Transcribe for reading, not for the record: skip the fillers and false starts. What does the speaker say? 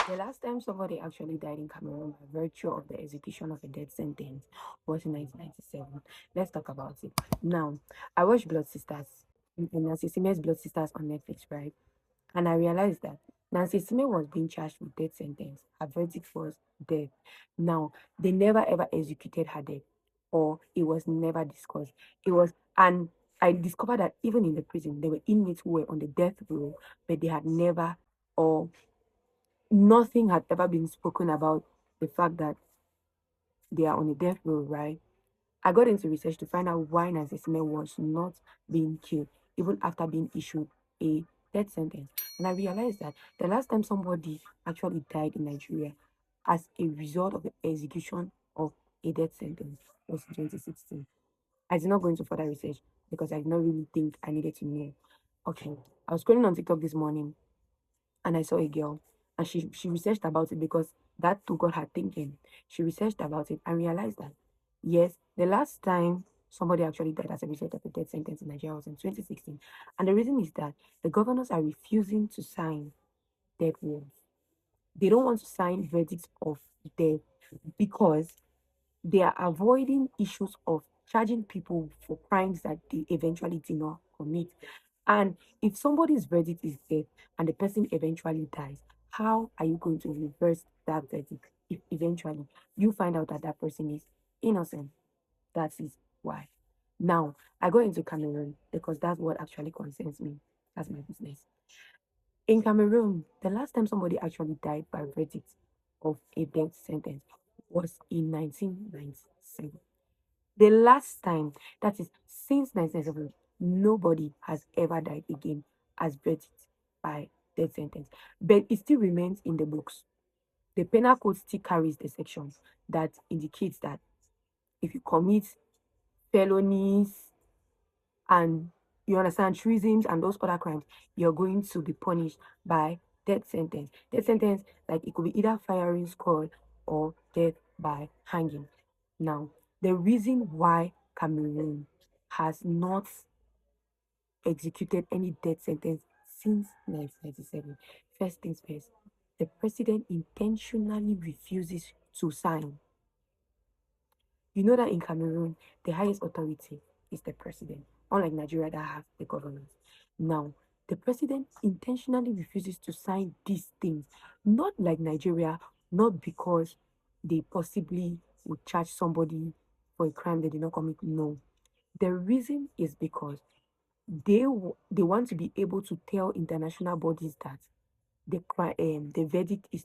The last time somebody actually died in Cameroon by virtue of the execution of a death sentence was in 1997. Let's talk about it. Now, I watched Blood Sisters, Nancy Sime's Blood Sisters on Netflix, right? And I realized that Nancy Sime was being charged with death sentence. Her verdict was death. Now, they never ever executed her death, or it was never discussed. And I discovered that even in the prison, there were inmates who were on the death row, but they had never, or nothing had ever been spoken about the fact that they are on a death row, right? I got into research to find out why Nancy Smith was not being killed even after being issued a death sentence. And I realized that the last time somebody actually died in Nigeria as a result of the execution of a death sentence was in 2016. I did not go into further research because I did not really think I needed to know. Okay, I was scrolling on TikTok this morning and I saw a girl and she researched about it because that too got her thinking. She researched about it and realized that yes, the last time somebody actually died as a result of a death sentence in Nigeria was in 2016. And the reason is that the governors are refusing to sign death warrants. They don't want to sign verdicts of death because they are avoiding issues of charging people for crimes that they eventually did not commit. And if somebody's verdict is death and the person eventually dies, how are you going to reverse that verdict if eventually you find out that that person is innocent? That is why. Now, I go into Cameroon because that's what actually concerns me. That's my business. In Cameroon, the last time somebody actually died by verdict of a death sentence was in 1997. The last time, that is since 1997, nobody has ever died again as verdict by death sentence. But it still remains in the books. The penal code still carries the section that indicates that if you commit felonies and you understand treasons and those other crimes, you're going to be punished by death sentence. Death sentence, like it could be either firing squad or death by hanging. Now, the reason why Cameroon has not executed any death sentence since 1997, first things first, the president intentionally refuses to sign. You know that in Cameroon, the highest authority is the president, unlike Nigeria that have the government. Now, the president intentionally refuses to sign these things, not like Nigeria, not because they possibly would charge somebody for a crime they did not commit. No. The reason is because they want to be able to tell international bodies that the verdict is